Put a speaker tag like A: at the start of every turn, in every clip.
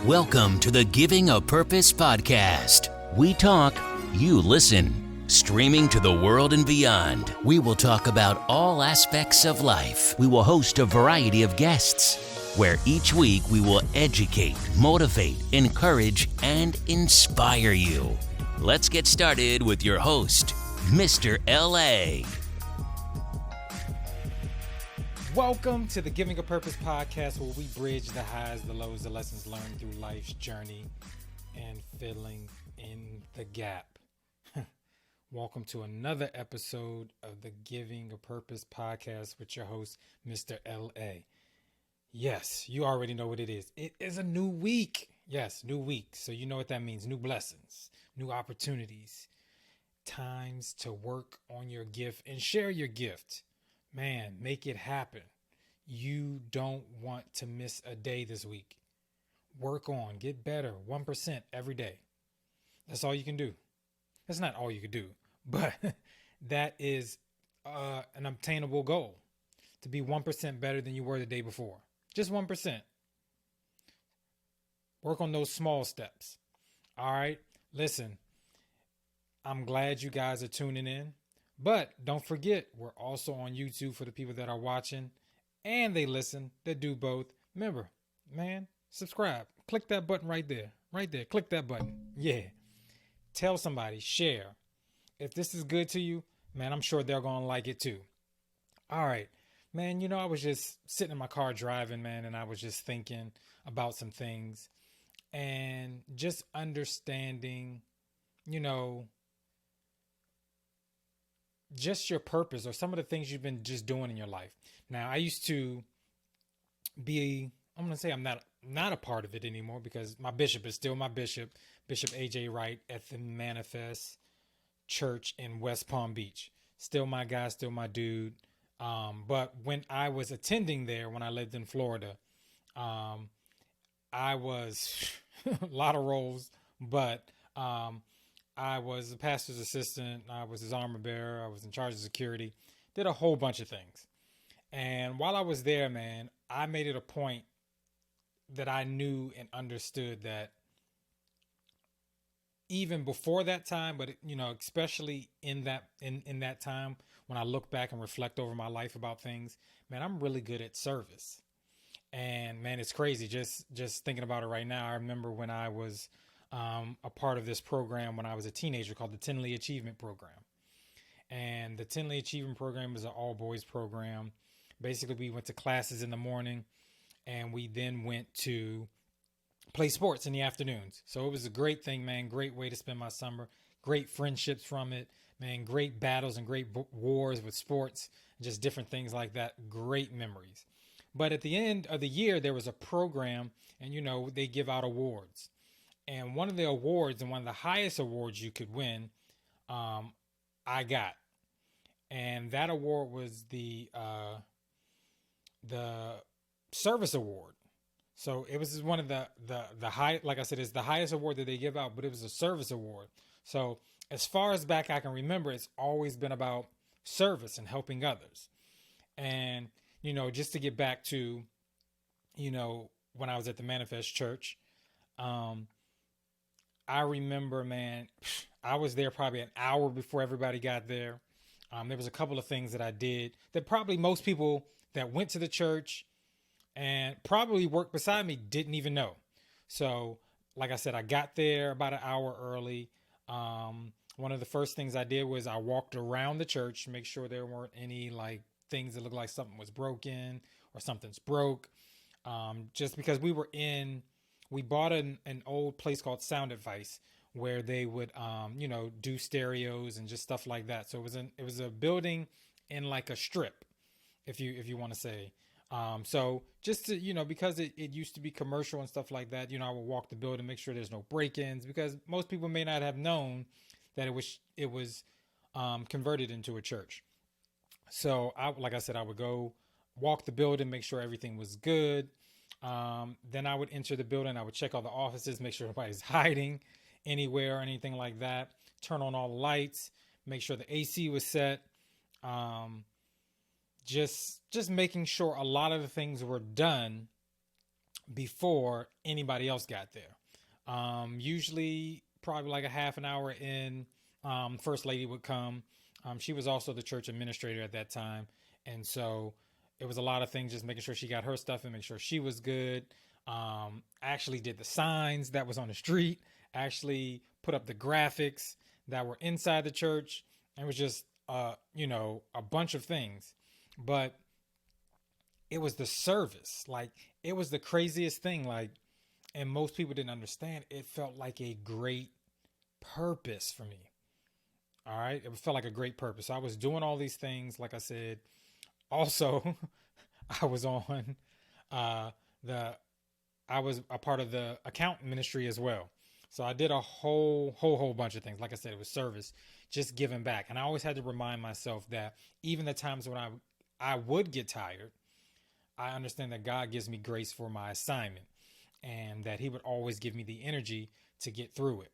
A: Welcome to the Giving a Purpose podcast. We talk, you listen. Streaming to the world and beyond, we will talk about all aspects of life. We will host a variety of guests, where each week we will educate, motivate, encourage, and inspire you. Let's get started with your host, Mr. L.A.
B: Welcome to the Giving a Purpose podcast, where we bridge the highs, the lows, the lessons learned through life's journey and filling in the gap. Welcome to another episode of the Giving a Purpose podcast with your host, Mr. L.A. Yes, you already know what it is. It is a new week. Yes, new week. So you know what that means. New blessings, new opportunities, times to work on your gift and share your gift. Man, make it happen. You don't want to miss a day this week. Work on, get better, 1% every day. That's all you can do. That's not all you can do, but that is an obtainable goal, to be 1% better than you were the day before. Just 1%. Work on those small steps. All right. Listen, I'm glad you guys are tuning in. But don't forget, we're also on YouTube for the people that are watching and they listen, that do both. Remember, man, subscribe. Click that button right there. Right there. Click that button. Yeah. Tell somebody, share. If this is good to you, man, I'm sure they're going to like it too. All right. Man, you know, I was just sitting in my car driving, man, and I was just thinking about some things and just understanding, you know, just your purpose or some of the things you've been just doing in your life. Now, I used to be, I'm going to say I'm not a part of it anymore, because my bishop is still my bishop, Bishop A.J. Wright at the Manifest Church in West Palm Beach. Still my guy, still my dude. But when I was attending there, when I lived in Florida, I was a lot of roles, but I was the pastor's assistant. I was his armor bearer. I was in charge of security. Did a whole bunch of things. And while I was there, man, I made it a point that I knew and understood that even before that time, but you know, especially in that time, when I look back and reflect over my life about things, man, I'm really good at service. And man, it's crazy just thinking about it right now. I remember when I was a part of this program when I was a teenager called the Tinley Achievement Program. And the Tinley Achievement Program is an all boys program. Basically, we went to classes in the morning and we then went to play sports in the afternoons. So it was a great thing, man. Great way to spend my summer. Great friendships from it, man. Great battles and great wars with sports, just different things like that. Great memories. But at the end of the year, there was a program and, you know, they give out awards. And one of the awards, and one of the highest awards you could win, I got. And that award was the service award. So it was one of the high, like I said, it's the highest award that they give out, but it was a service award. So as far as back I can remember, it's always been about service and helping others. And, you know, just to get back to, you know, when I was at the Manifest Church, I remember, man, I was there probably an hour before everybody got there. There was a couple of things that I did that probably most people that went to the church and probably worked beside me didn't even know. So, like I said, I got there about an hour early. One of the first things I did was I walked around the church to make sure there weren't any like things that looked like something was broken or something's broke. Just because we bought an old place called Sound Advice where they would, you know, do stereos and just stuff like that. So it was a building in like a strip, if you want to say. So just to, you know, because it used to be commercial and stuff like that, you know, I would walk the building, make sure there's no break-ins, because most people may not have known that it was converted into a church. So like I said, I would go walk the building, make sure everything was good. Then I would enter the building. I would check all the offices, make sure nobody's hiding anywhere or anything like that. Turn on all the lights, make sure the AC was set. Just making sure a lot of the things were done before anybody else got there. Usually, probably like a half an hour in, First Lady would come. She was also the church administrator at that time. And so it was a lot of things, just making sure she got her stuff and make sure she was good. Actually did the signs that was on the street, actually put up the graphics that were inside the church. It was just, a bunch of things. But it was the service. Like, it was the craziest thing. Like, and most people didn't understand. It felt like a great purpose for me. All right. It felt like a great purpose. I was doing all these things. Like I said, also, I was on uh, the, I was a part of the account ministry as well. So I did a whole bunch of things. Like I said, it was service, just giving back. And I always had to remind myself that even the times when I would get tired, I understand that God gives me grace for my assignment and that he would always give me the energy to get through it.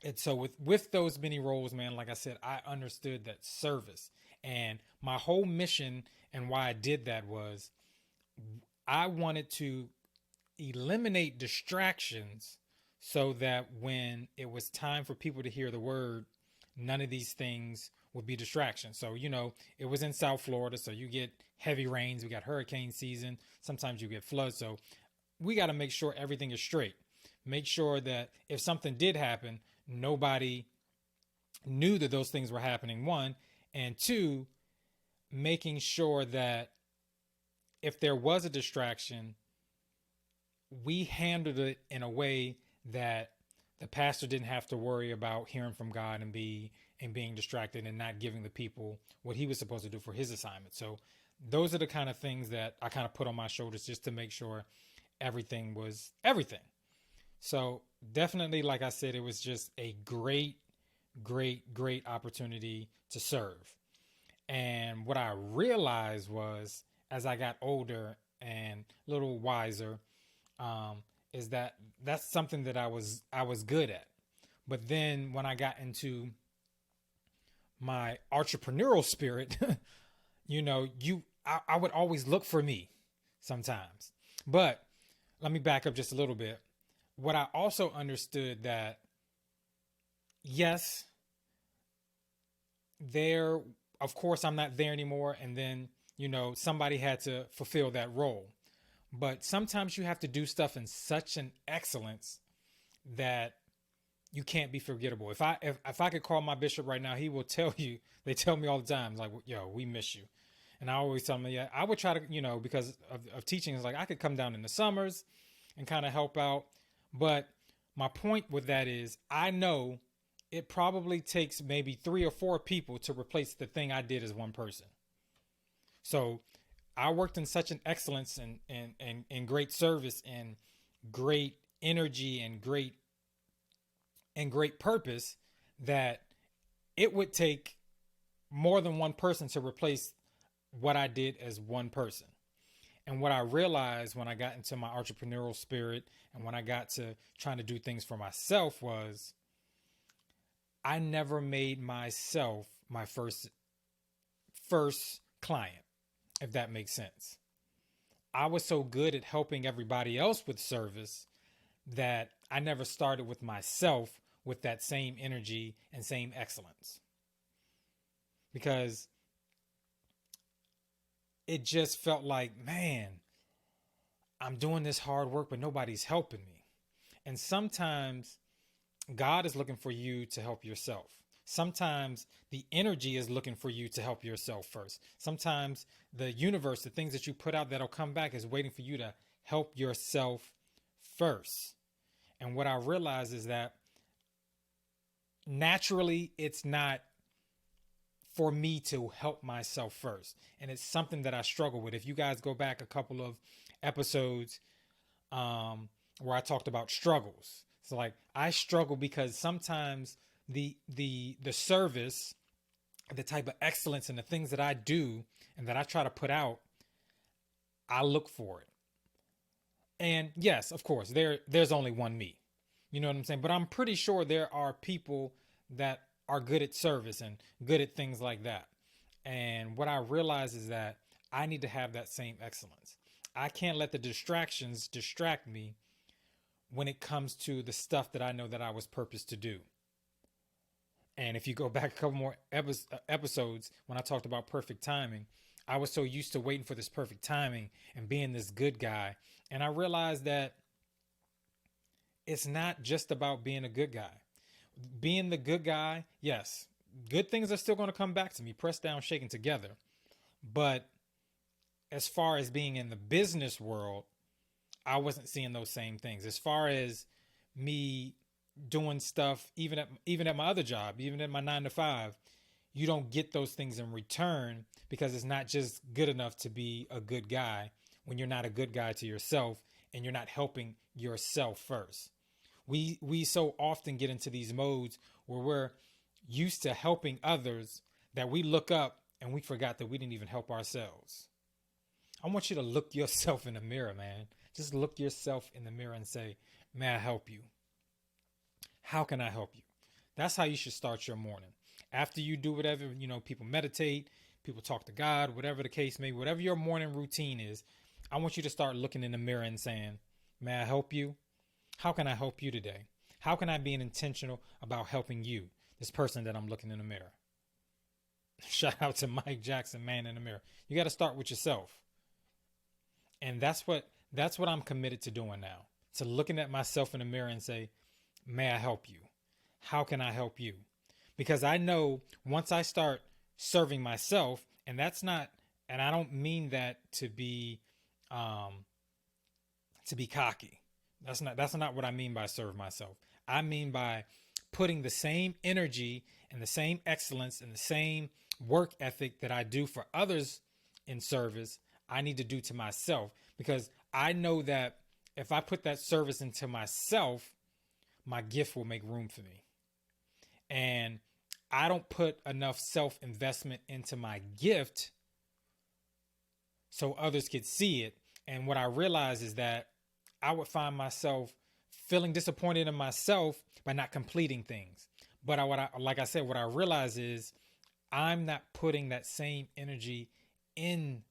B: And so with those many roles, man, like I said, I understood that service, and my whole mission and why I did that was I wanted to eliminate distractions so that when it was time for people to hear the word, none of these things would be distractions. So, it was in South Florida, so you get heavy rains, we got hurricane season, sometimes you get floods. So we got to make sure everything is straight. Make sure that if something did happen, nobody knew that those things were happening, one. And two, making sure that if there was a distraction, we handled it in a way that the pastor didn't have to worry about hearing from God and being distracted and not giving the people what he was supposed to do for his assignment. So those are the kind of things that I kind of put on my shoulders just to make sure everything was everything. So definitely, like I said, it was just a great opportunity to serve. And what I realized was, as I got older and a little wiser, is that that's something that I was good at. But then when I got into my entrepreneurial spirit, I would always look for me sometimes. But let me back up just a little bit. What I also understood that, yes, there, of course, I'm not there anymore. And then, somebody had to fulfill that role. But sometimes you have to do stuff in such an excellence that you can't be forgettable. If I could call my bishop right now, he will tell you, they tell me all the time, like, yo, we miss you. And I always tell them, yeah, I would try to, because of teaching, is like, I could come down in the summers and kind of help out. But my point with that is, I know it probably takes maybe 3 or 4 people to replace the thing I did as one person. So I worked in such an excellence and great service and great energy and great purpose that it would take more than one person to replace what I did as one person. And what I realized when I got into my entrepreneurial spirit and when I got to trying to do things for myself was I never made myself my first client, if that makes sense. I was so good at helping everybody else with service that I never started with myself with that same energy and same excellence. Because it just felt like, man, I'm doing this hard work, but nobody's helping me. And sometimes God is looking for you to help yourself. Sometimes the energy is looking for you to help yourself first. Sometimes the universe, the things that you put out that'll come back, is waiting for you to help yourself first. And what I realize is that naturally it's not for me to help myself first. And it's something that I struggle with. If you guys go back a couple of episodes where I talked about struggles, so like I struggle because sometimes the service, the type of excellence and the things that I do and that I try to put out, I look for it. And yes, of course, there's only one me. You know what I'm saying? But I'm pretty sure there are people that are good at service and good at things like that. And what I realize is that I need to have that same excellence. I can't let the distractions distract me when it comes to the stuff that I know that I was purposed to do. And if you go back a couple more episodes when I talked about perfect timing, I was so used to waiting for this perfect timing and being this good guy. And I realized that it's not just about being a good guy. Being the good guy, yes, good things are still going to come back to me, pressed down, shaken together. But as far as being in the business world, I wasn't seeing those same things. As far as me doing stuff, even at my other job, even at my 9 to 5, you don't get those things in return because it's not just good enough to be a good guy when you're not a good guy to yourself and you're not helping yourself first. We so often get into these modes where we're used to helping others that we look up and we forgot that we didn't even help ourselves. I want you to look yourself in the mirror, man. Just look yourself in the mirror and say, may I help you? How can I help you? That's how you should start your morning. After you do whatever, people meditate, people talk to God, whatever the case may be, whatever your morning routine is, I want you to start looking in the mirror and saying, may I help you? How can I help you today? How can I be intentional about helping you, this person that I'm looking in the mirror? Shout out to Mike Jackson, man in the mirror. You got to start with yourself. And that's what I'm committed to doing now. To looking at myself in the mirror and say, may I help you? How can I help you? Because I know once I start serving myself, and I don't mean that to be cocky. That's not what I mean by serve myself. I mean by putting the same energy and the same excellence and the same work ethic that I do for others in service, I need to do to myself, because I know that if I put that service into myself, my gift will make room for me. And I don't put enough self-investment into my gift so others could see it. And what I realize is that I would find myself feeling disappointed in myself by not completing things. But like I said, what I realize is I'm not putting that same energy into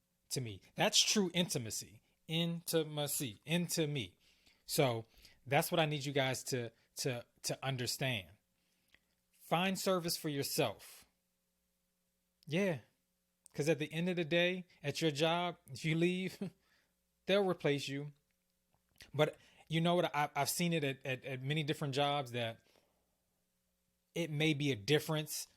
B: me. That's true intimacy into me. So that's what I need you guys to understand. Find service for yourself. Yeah. Because at the end of the day, at your job, if you leave, they'll replace you. But you know what? I've seen it at many different jobs that it may be a difference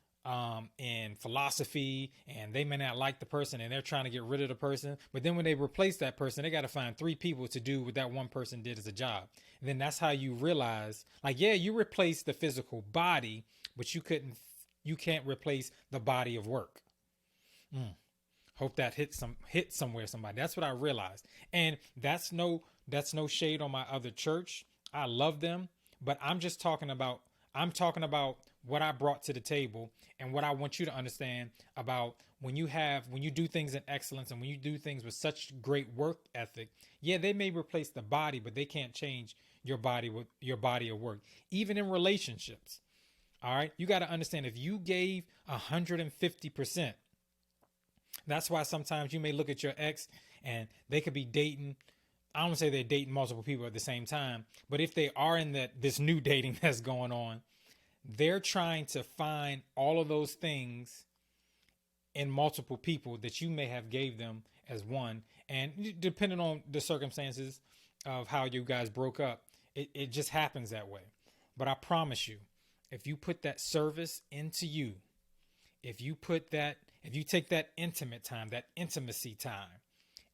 B: in philosophy, and they may not like the person and they're trying to get rid of the person. But then when they replace that person, they got to find 3 people to do what that one person did as a job. And then that's how you realize, like, yeah, you replace the physical body, but you can't replace the body of work. Hope that hit somewhere somebody. That's what I realized. And that's no shade on my other church. I love them, but I'm talking about what I brought to the table and what I want you to understand about when you do things in excellence and when you do things with such great work ethic. Yeah, they may replace the body, but they can't change your body with your body of work. Even in relationships. All right. You got to understand, if you gave 150%, that's why sometimes you may look at your ex and they could be dating. I don't say they're dating multiple people at the same time, but if they are in this new dating that's going on, they're trying to find all of those things in multiple people that you may have gave them as one. And depending on the circumstances of how you guys broke up, it just happens that way. But I promise you, if you put that service into you, if you take that intimate time, that intimacy time,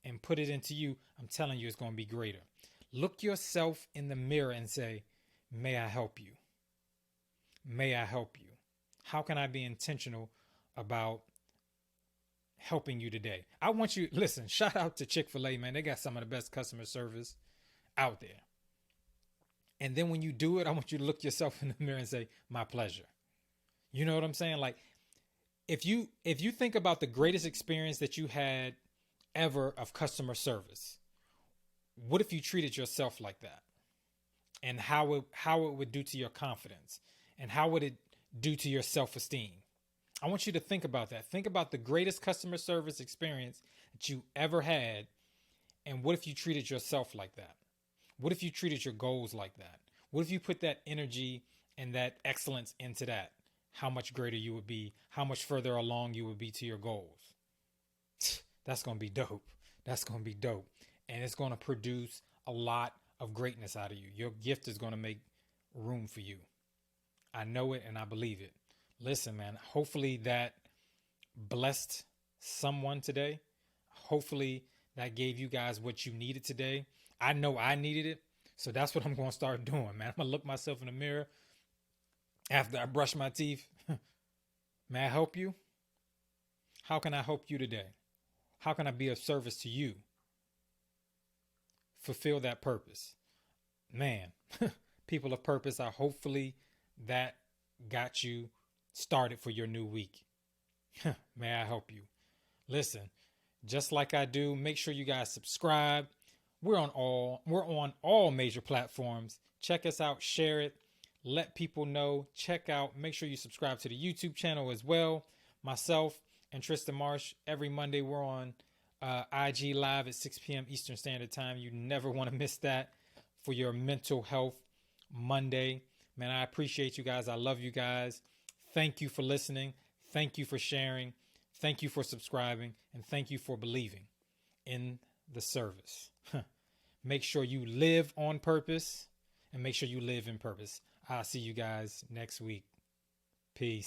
B: and put it into you, I'm telling you, it's going to be greater. Look yourself in the mirror and say, may I help you? May I help you? How can I be intentional about helping you today? I want you, listen, shout out to Chick-fil-A, man. They got some of the best customer service out there. And then when you do it, I want you to look yourself in the mirror and say, my pleasure. You know what I'm saying? Like, if you think about the greatest experience that you had ever of customer service, what if you treated yourself like that? And how it would do to your confidence, and how would it do to your self-esteem? I want you to think about that. Think about the greatest customer service experience that you ever had, And what if you treated yourself like that? What if you treated your goals like that? What if you put that energy and that excellence into that? How much greater you would be, how much further along you would be to your goals. That's going to be dope. That's going to be dope. And it's going to produce a lot of greatness out of you. Your gift is going to make room for you. I know it and I believe it. Listen, man, hopefully that blessed someone today. Hopefully that gave you guys what you needed today. I know I needed it. So that's what I'm going to start doing, man. I'm going to look myself in the mirror after I brush my teeth. May I help you? How can I help you today? How can I be of service to you? Fulfill that purpose. Man, people of purpose, hopefully that got you started for your new week. May I help you? Listen, just like I do, make sure you guys subscribe. We're on all major platforms. Check us out, share it, let people know, make sure you subscribe to the YouTube channel as well. Myself and Tristan Marsh, every Monday we're on IG Live at 6 p.m. Eastern Standard Time. You never want to miss that for your mental health Monday. Man, I appreciate you guys. I love you guys. Thank you for listening. Thank you for sharing. Thank you for subscribing. And thank you for believing in the service. Make sure you live on purpose and make sure you live in purpose. I'll see you guys next week. Peace.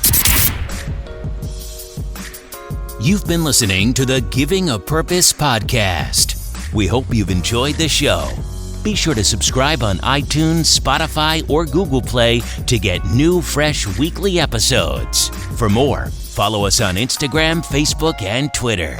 A: You've been listening to the Giving a Purpose podcast. We hope you've enjoyed the show. Be sure to subscribe on iTunes, Spotify, or Google Play to get new, fresh weekly episodes. For more, follow us on Instagram, Facebook, and Twitter.